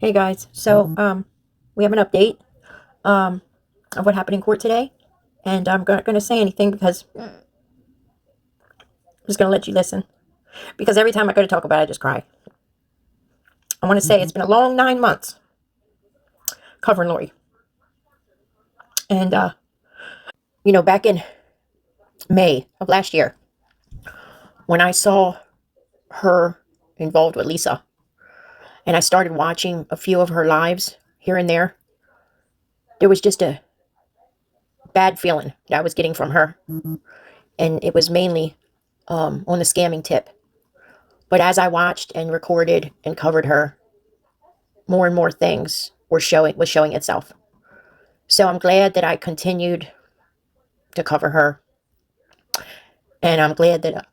Hey guys, so we have an update of what happened in court today, and I'm not going to say anything because I'm just going to let you listen. Because every time I go to talk about it, I just cry. I want to say it's been a long 9 months covering Lori, and back in May of last year, when I saw her involved with Lisa, and I started watching a few of her lives here and there was just a bad feeling that I was getting from her. And it was mainly on the scamming tip. But as I watched and recorded and covered her, more and more things was showing itself. So I'm glad that I continued to cover her, and I'm glad that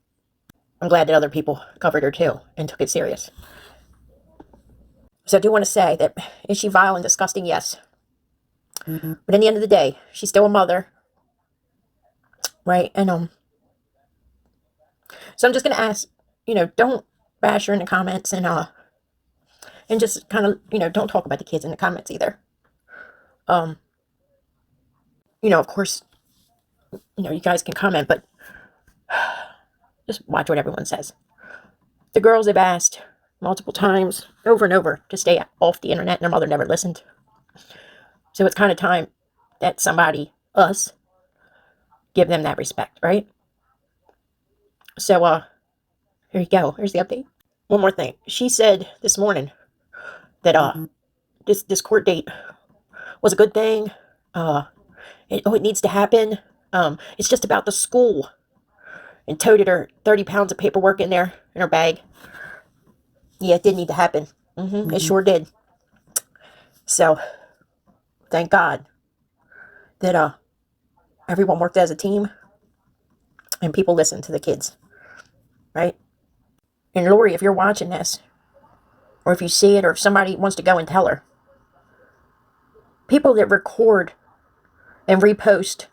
other people covered her too and took it serious. So I do want to say that, is she vile and disgusting? Yes. But in the end of the day, she's still a mother, right? And so I'm just gonna ask, don't bash her in the comments, and just kind of, don't talk about the kids in the comments either. Of course, you guys can comment, but just watch what everyone says. The girls have asked multiple times, over and over, to stay off the internet, and their mother never listened. So it's kind of time that somebody, us, give them that respect, right? So, here you go. Here's the update. One more thing. She said this morning that this court date was a good thing. It needs to happen. It's just about the school. And toted her 30 pounds of paperwork in her bag. Yeah, it did need to happen. It sure did. So, thank God that everyone worked as a team and people listened to the kids, right? And Lori, if you're watching this, or if you see it, or if somebody wants to go and tell her, people that record and repost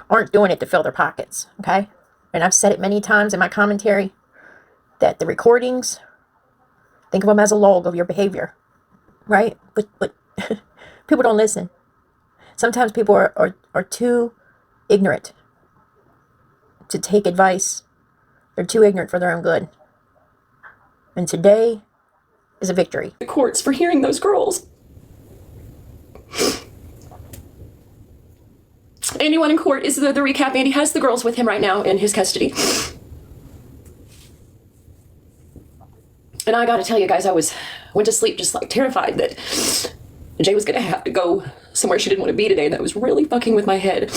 aren't doing it to fill their pockets, okay? And I've said it many times in my commentary that the recordings, think of them as a log of your behavior, right? But people don't listen. Sometimes people are too ignorant to take advice. They're too ignorant for their own good. And today is a victory. The courts for hearing those girls. Anyone in court is the recap. Andy has the girls with him right now in his custody. And I gotta tell you guys, went to sleep just like terrified that Jay was gonna have to go somewhere she didn't want to be today. That was really fucking with my head.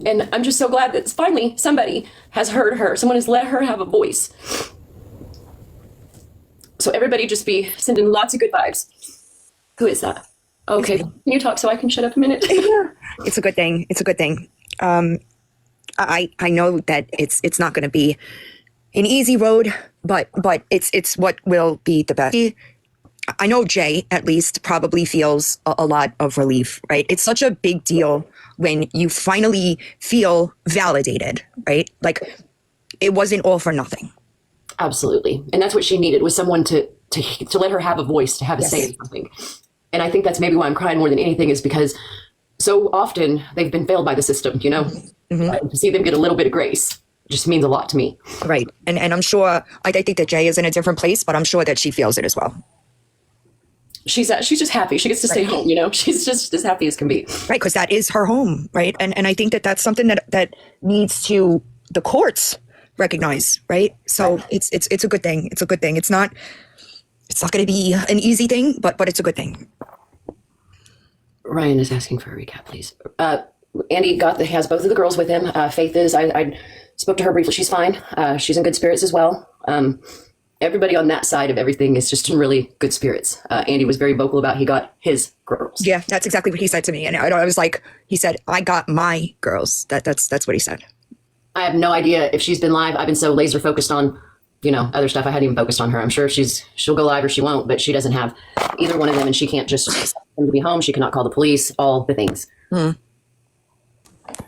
And I'm just so glad that finally somebody has heard her. Someone has let her have a voice. So everybody just be sending lots of good vibes. Who is that? Okay, can you talk so I can shut up a minute? It's a good thing. It's a good thing. I know that it's not going to be an easy road, but it's what will be the best. I know Jay at least probably feels a lot of relief, right? It's such a big deal when you finally feel validated, right? Like it wasn't all for nothing. Absolutely, and that's what she needed, was someone to let her have a voice, to have a say in something. And I think that's maybe why I'm crying more than anything, is because so often they've been failed by the system, to see them get a little bit of grace just means a lot to me. Right. And I'm sure, I think that Jay is in a different place, but I'm sure that she feels it as well. She's just happy. She gets to stay home, She's just as happy as can be. Right, because that is her home, right? And I think that that's something that needs to the courts recognize, right? So it's a good thing. It's a good thing. It's not going to be an easy thing, but it's a good thing. Ryan is asking for a recap, please. Andy has both of the girls with him. Faith is, I spoke to her briefly. She's fine. She's in good spirits as well. Everybody on that side of everything is just in really good spirits. Andy was very vocal about he got his girls. Yeah, that's exactly what he said to me. And I was like, he said, I got my girls. That's what he said. I have no idea if she's been live. I've been so laser focused on, other stuff. I hadn't even focused on her. I'm sure she'll go live or she won't, but she doesn't have either one of them, and she can't just send them to be home. She cannot call the police, all the things. I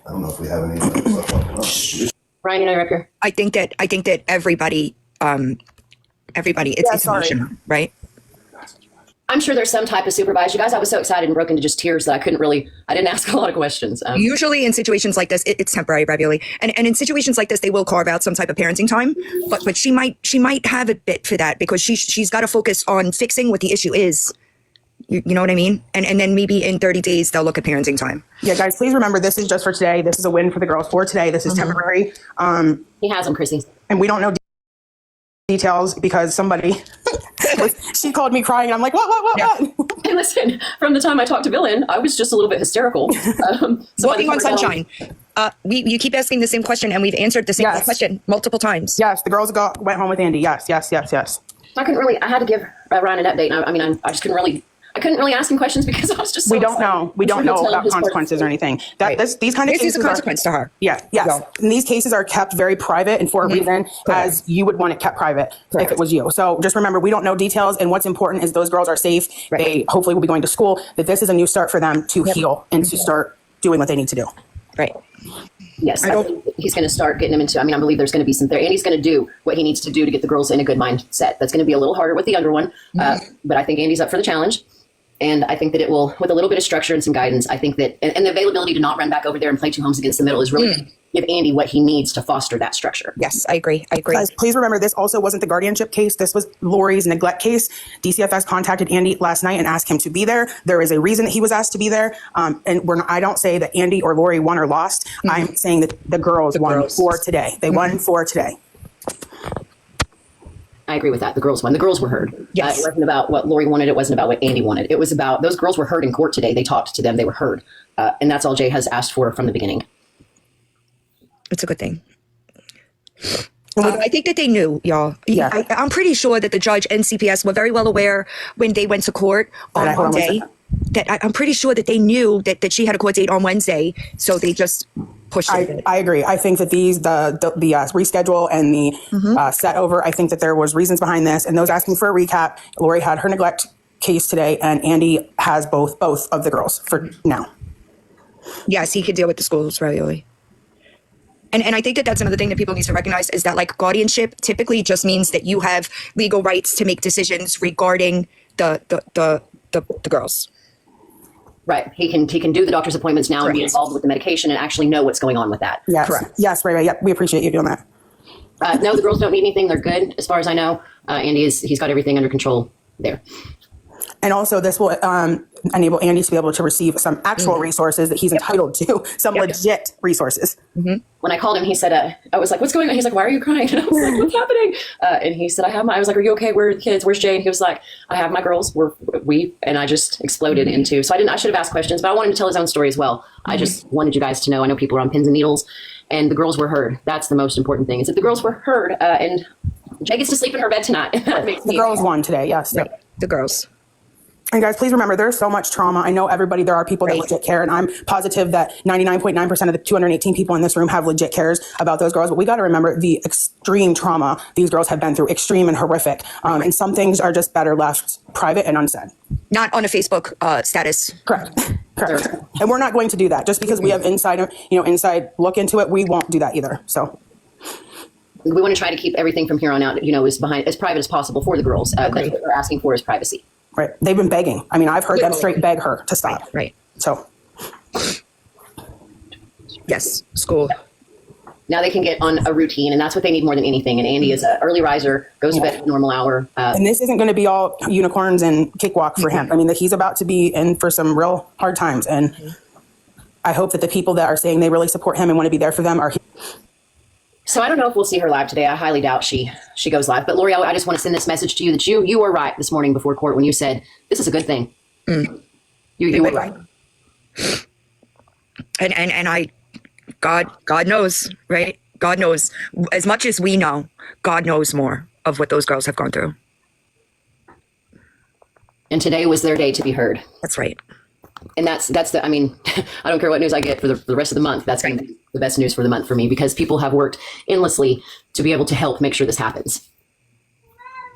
don't know if we have any stuff like that. Ryan, you're up here. I think that everybody everybody. It's sorry. emotional, right? I'm sure there's some type of supervisor. You guys, I was so excited and broke into just tears that I didn't ask a lot of questions. Usually in situations like this, it's temporary, ravioli. And in situations like this, they will carve out some type of parenting time. But she might have a bit for that because she's got to focus on fixing what the issue is. You know what I mean? And then maybe in 30 days, they'll look at parenting time. Yeah, guys, please remember this is just for today. This is a win for the girls for today. This is temporary. He has them, Chrissy. And we don't know details because somebody, she called me crying and I'm like, what? And listen, from the time I talked to Villain, I was just a little bit hysterical. So Walking on sunshine. You keep asking the same question and we've answered the same question multiple times. Yes, the girls went home with Andy. Yes. I had to give Ryan an update. I couldn't really ask him questions because I was just so we don't excited. know. We don't know about consequences or anything. These kind of This cases is a consequence to her. Yes. No. And these cases are kept very private and for a reason, as you would want it kept private if it was you. So just remember, we don't know details. And what's important is those girls are safe. Right. They hopefully will be going to school, that this is a new start for them to heal and to start doing what they need to do. Right. Yes, I think he's going to start getting them into. I believe there's going to be some there, and he's going to do what he needs to do to get the girls in a good mindset. That's going to be a little harder with the younger one, but I think Andy's up for the challenge. And I think that it will, with a little bit of structure and some guidance, I think that, and the availability to not run back over there and play two homes against the middle is really going to give Andy what he needs to foster that structure. Yes, I agree. Guys, please remember, this also wasn't the guardianship case. This was Lori's neglect case. DCFS contacted Andy last night and asked him to be there. There is a reason that he was asked to be there. I don't say that Andy or Lori won or lost. I'm saying that the girls won for today. They won for today. I agree with that. The girls won. The girls were heard. Yes. It wasn't about what Lori wanted. It wasn't about what Andy wanted. It was about those girls were heard in court today. They talked to them. They were heard. And that's all Jay has asked for from the beginning. It's a good thing. I think that they knew, y'all. Yeah. I'm pretty sure that the judge and CPS were very well aware when they went to court on Monday. I'm pretty sure that they knew that she had a court date on Wednesday, so they just pushed it. I agree. I think that the reschedule and the set over, I think that there was reasons behind this. And those asking for a recap, Lori had her neglect case today, and Andy has both of the girls for now. Yes, he could deal with the schools regularly. And I think that that's another thing that people need to recognize is that like guardianship typically just means that you have legal rights to make decisions regarding the girls. Right. He can do the doctor's appointments now and be involved with the medication and actually know what's going on with that. Yes. Correct. Yes, right. Yep. We appreciate you doing that. No, the girls don't need anything. They're good as far as I know. Andy he's got everything under control there. And also this will enable Andy to be able to receive some actual resources that he's entitled to, some legit resources. When I called him, he said, I was like, what's going on? He's like, why are you crying? And I was like, what's happening? And he said, I was like, are you okay? Where are the kids? Where's Jay? And he was like, I have my girls. And I just exploded into, so I should have asked questions, but I wanted him to tell his own story as well. I just wanted you guys to know, I know people are on pins and needles and the girls were heard. That's the most important thing is that the girls were heard and Jay gets to sleep in her bed tonight. That makes The girls won today. Yes. Right. The girls. And guys, please remember, there's so much trauma. I know there are people that legit care, and I'm positive that 99.9% of the 218 people in this room have legit cares about those girls. But we got to remember the extreme trauma these girls have been through, extreme and horrific. And some things are just better left private and unsaid. Not on a Facebook status. Correct. And we're not going to do that just because we have inside look into it. We won't do that either. So we want to try to keep everything from here on out, as private as possible for the girls. That's what they're asking for is privacy. Right. They've been begging. I mean, I've heard them straight beg her to stop. Right. So. Yes. School. Now they can get on a routine, and that's what they need more than anything. And Andy is an early riser, goes to bed at a normal hour. And this isn't going to be all unicorns and cakewalk for him. I mean, he's about to be in for some real hard times. And I hope that the people that are saying they really support him and want to be there for them are. So I don't know if we'll see her live today. I highly doubt she goes live. But Lori, I just want to send this message to you that you were right this morning before court when you said this is a good thing. You were right. And God knows, right? God knows as much as we know. God knows more of what those girls have gone through. And today was their day to be heard. That's right. And that's the, I mean, I don't care what news I get for the rest of the month. That's going to be the best news for the month for me because people have worked endlessly to be able to help make sure this happens.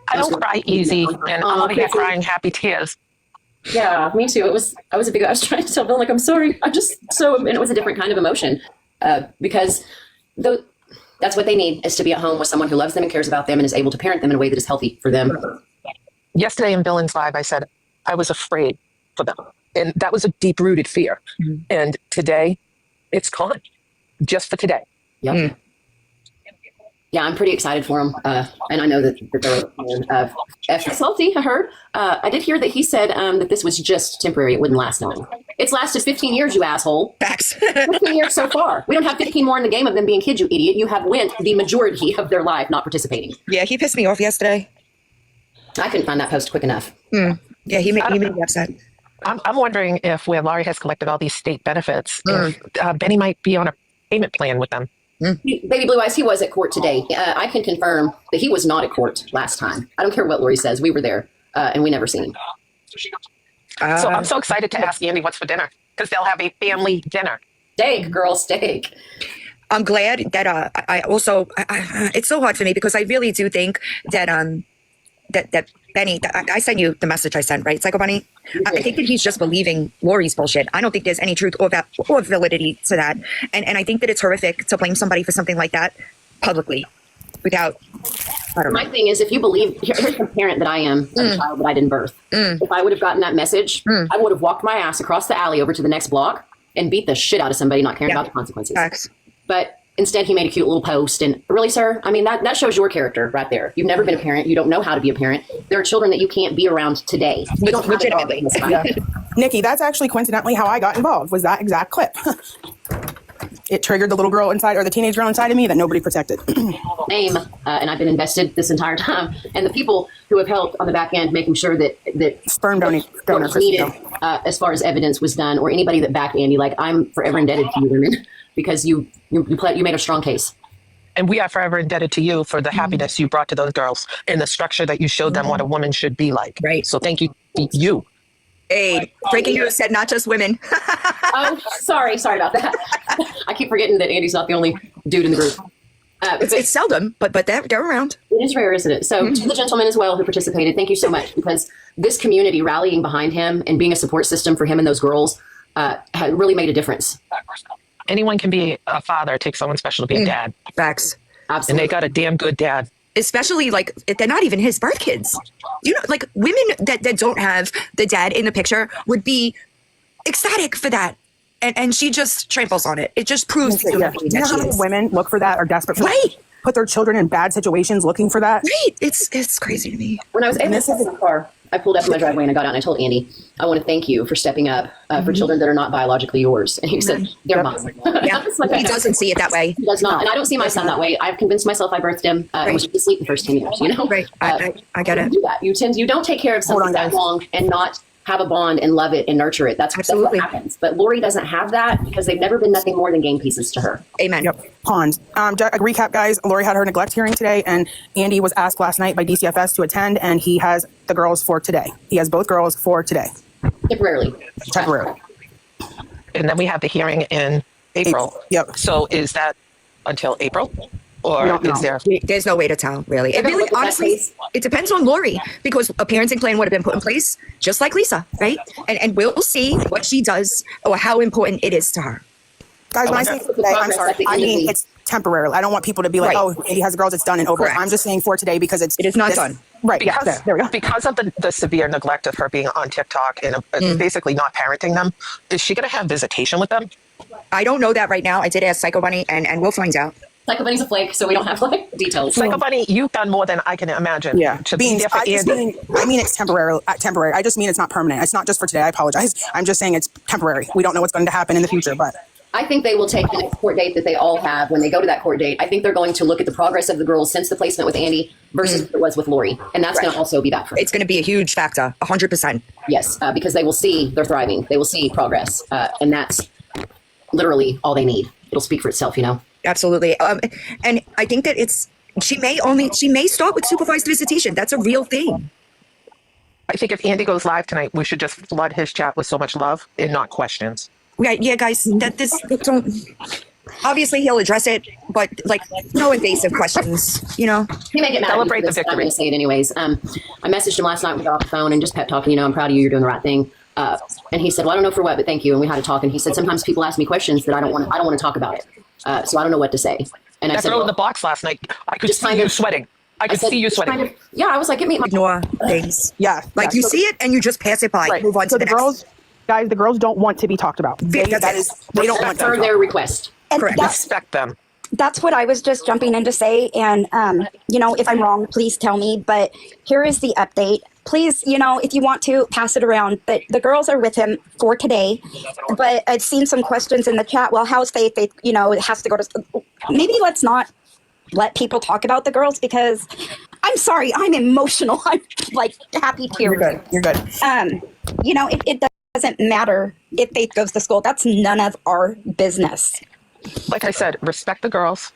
I don't cry easy, and I'm over here crying happy tears. Yeah, me too. I was trying to tell Bill, like, I'm sorry. And it was a different kind of emotion because That's what they need, is to be at home with someone who loves them and cares about them and is able to parent them in a way that is healthy for them. Yesterday in Billings Live, I said I was afraid for them. And that was a deep rooted fear. And today, it's gone. Just for today. Yep. Yeah, I'm pretty excited for him. And I know that they're F is healthy, I heard. I did hear that he said that this was just temporary. It wouldn't last long. It's lasted 15 years, you asshole. Facts. 15 years so far. We don't have 15 more in the game of them being kids, you idiot. You have went the majority of their life not participating. Yeah, he pissed me off yesterday. I couldn't find that post quick enough. Yeah, he made me upset. I'm wondering if where Laurie has collected all these state benefits, if Benny might be on a payment plan with them. Baby Blue Eyes, he was at court today. I can confirm that he was not at court last time. I don't care what Lori says. We were there, and we never seen him. So I'm so excited to ask Andy what's for dinner, because they'll have a family dinner. Steak, girl, steak. I'm glad that I also it's so hard for me because I really do think that that Benny, I sent you the message I sent, right, Psycho Bunny? I think that he's just believing Lori's bullshit. I don't think there's any truth or validity to that. And I think that it's horrific to blame somebody for something like that publicly without, I don't know. My thing is, if you believe, here's the parent that I am of a child that I didn't birth. If I would have gotten that message, I would have walked my ass across the alley over to the next block and beat the shit out of somebody not caring about the consequences. Facts. But instead, he made a cute little post. And really, sir, I mean, that shows your character right there. You've never been a parent. You don't know how to be a parent. There are children that you can't be around today. You don't have it all in this time. Nikki, that's actually coincidentally how I got involved, was that exact clip. It triggered the little girl inside, or the teenage girl inside of me that nobody protected. Name, and I've been invested this entire time. And the people who have helped on the back end, making sure that Sperm donor, what needed, as far as evidence was done, or anybody that backed Andy, like, I'm forever indebted to you women, because you made a strong case. And we are forever indebted to you for the happiness you brought to those girls and the structure that you showed them what a woman should be like. Right. So thank you. You. Hey, breaking news said not just women. Oh, sorry about that. I keep forgetting that Andy's not the only dude in the group. It's seldom, but they're around. It is rare, isn't it? So to the gentlemen as well who participated, thank you so much, because this community rallying behind him and being a support system for him and those girls had really made a difference. Anyone can be a father. It takes someone special to be a dad. Facts. Absolutely. And they got a damn good dad. Especially like they're not even his birth kids. You know, like women that don't have the dad in the picture would be ecstatic for that. And she just tramples on it. It just proves to You know how many women look for that, are desperate for that? Put their children in bad situations looking for that. Right. It's crazy to me. When I was able to sit in the car, I pulled up in my driveway and I got out and I told Andy, I want to thank you for stepping up for children that are not biologically yours. And he said, they're mine. Yeah. He doesn't see it that way. He does not. And I don't see my son that way. I've convinced myself I birthed him and was asleep the first 10 years, you know? Right. I get You it. do that. You don't take care of something that long and not have a bond and love it and nurture it. That's what happens. But Lori doesn't have that because they've never been nothing more than game pieces to her. Amen. Yep. Pawns. A recap, guys. Lori had her neglect hearing today, and Andy was asked last night by DCFS to attend, and he has the girls for today. He has both girls for today. Temporarily. And then we have the hearing in April. Yep. So is that until April? Or is there? There's no way to tell, really. It really, honestly, it depends on Lori, because a parenting plan would have been put in place, just like Lisa, right? And we'll see what she does or how important it is to her. Guys, when I say for today, I'm sorry. I mean, it's temporarily. I don't want people to be like, oh, Andy has the girls, it's done and over. Correct. I'm just saying for today because it is not done. Right. Because, yeah, there we go. Because of the severe neglect of her being on TikTok and basically not parenting them, is she going to have visitation with them? I don't know that right now. I did ask Psycho Bunny, and we'll find out. Psycho Bunny's a flake, so we don't have details. Psycho Bunny, you've done more than I can imagine. Yeah. To be there for Andy. I mean it's temporary. I just mean it's not permanent. It's not just for today. I apologize. I'm just saying it's temporary. We don't know what's going to happen in the future, but I think they will take the next court date that they all have. When they go to that court date, I think they're going to look at the progress of the girls since the placement with Andy versus what it was with Lori. And that's going to also be that for It's going to be a huge factor, 100%. Yes, because they will see they're thriving. They will see progress. And that's literally all they need. It'll speak for itself, you know? Absolutely. And I think that she may start with supervised visitation. That's a real thing. I think if Andy goes live tonight, we should just flood his chat with so much love and not questions. Right. Yeah, guys, don't. Obviously, he'll address it, but like no invasive questions, you know. He may get mad. Celebrate the I'm going victory. to say it anyways. I messaged him last night. We got off the phone and just pep talking. You know, I'm proud of you. You're doing the right thing. And he said, "Well, I don't know for what, but thank you." And we had a talk. And he said, "Sometimes people ask me questions that I don't want to talk about it. So I don't know what to say." And I That said, girl in the well, box last night, I could just see kind you of, sweating. I I could said, see you just kind sweating. of, yeah, I was like, get me my, Ignore things. Yeah. Like Yeah. you So, see it and you just pass it by. right. Move on So to the the next. girls, guys, the girls don't want to be talked about. That's That it. is, they don't want to be per talked their about. request. And Correct. Respect them. that's what I was just jumping in to say. And, if I'm wrong, please tell me. But here is the update. Please, if you want to pass it around, but the girls are with him for today. But I've seen some questions in the chat. Well, how's Faith? Faith, it has to go to. Maybe let's not let people talk about the girls because I'm sorry, I'm emotional. I'm like happy You're tears. good. You're good. It doesn't matter if Faith goes to school. That's none of our business. Like I said, respect the girls.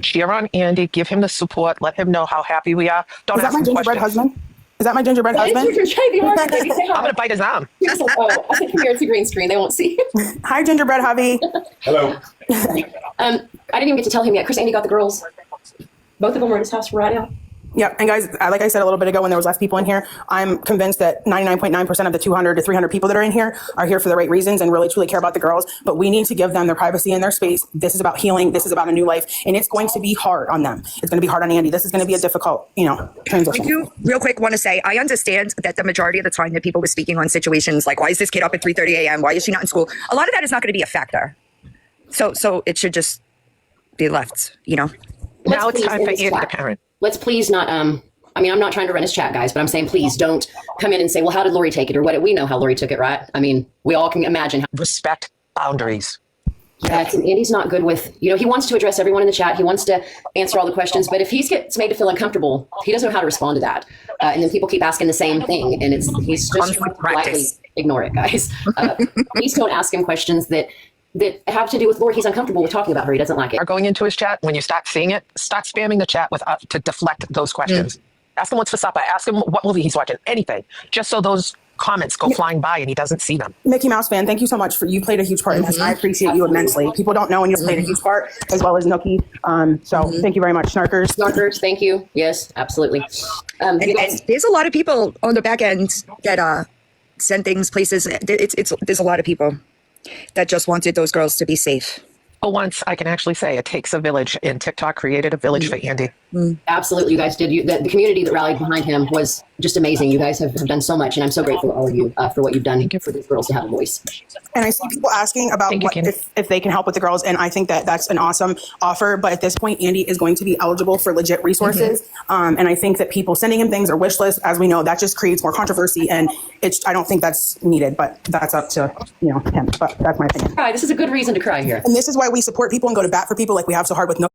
Cheer on Andy. Give him the support. Let him know how happy we are. Don't Is that ask my him gingerbread questions. husband? Is that my gingerbread It's husband? your JV Market, baby. Say I'm hi. gonna bite his arm. He was like, oh, I said, come here. It's a green screen. They won't see. Hi, gingerbread hubby. Hello. I didn't even get to tell him yet. Chris Andy got the girls. Both of them are at his house right now. Yep. And guys, like I said a little bit ago when there was less people in here, I'm convinced that 99.9% of the 200 to 300 people that are in here are here for the right reasons and really truly care about the girls. But we need to give them their privacy and their space. This is about healing. This is about a new life. And it's going to be hard on them. It's going to be hard on Andy. This is going to be a difficult, I transition. do real quick want to say I understand that the majority of the time that people were speaking on situations like why is this kid up at 3:30 a.m. why is she not in school, a lot of that is not going to be a factor, so it should just be left. Now it's please time in for this Andy to chat. parent. Let's please not, I'm not trying to run his chat, guys, but I'm saying please don't come in and say, well, how did Lori take it? Or what? We know how Lori took it, right? I mean, we all can imagine how. Respect boundaries. Yeah, Andy's not good with, he wants to address everyone in the chat. He wants to answer all the questions, but if he gets made to feel uncomfortable, he doesn't know how to respond to that. And then people keep asking the same thing, and he's just trying to politely ignore it, guys. Please don't ask him questions that have to do with Lori. He's uncomfortable with talking about her. He doesn't like it. Are going into his chat. When you start seeing it, start spamming the chat with to deflect those questions. Ask him what's for supper. Ask him what movie he's watching. Anything, just so those comments go flying by and he doesn't see them. Mickey Mouse fan, thank you so much you played a huge part in this. I appreciate you immensely. People don't know, and you played a huge part as well as Nookie. So thank you very much, Snarkers. Snarkers, thank you. Yes, absolutely. And there's a lot of people on the back end that send things places. There's a lot of people that just wanted those girls to be safe. For once, I can actually say it takes a village, and TikTok created a village for Andy. Absolutely, you guys did. The community that rallied behind him was just amazing. You guys have done so much, and I'm so grateful to all of you for what you've done for these girls to have a voice. And I see people asking about Thank you, Candy. if they can help with the girls, and I think that's an awesome offer. But at this point, Andy is going to be eligible for legit resources, and I think that people sending him things or wish lists, as we know, that just creates more controversy, and I don't think that's needed. But that's up to him. But that's my opinion. Cry. This is a good reason to cry here. And this is why we support people and go to bat for people like we have so hard with no.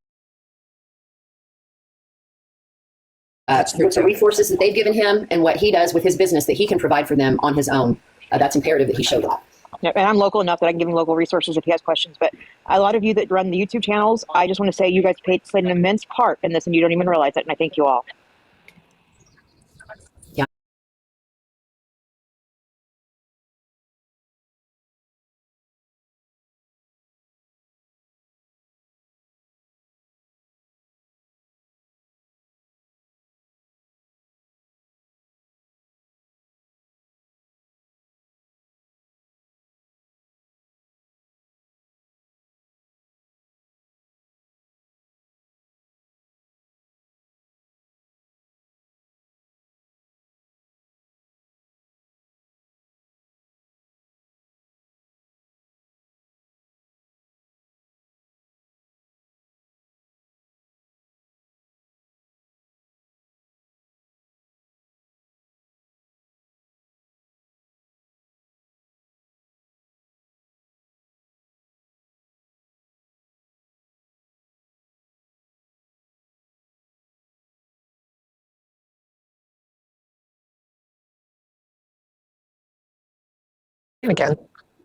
With the resources that they've given him and what he does with his business that he can provide for them on his own. That's imperative that he show that. Yeah, and I'm local enough that I can give him local resources if he has questions. But a lot of you that run the YouTube channels, I just want to say you guys played an immense part in this, and you don't even realize it. And I thank you all. Yeah. And again,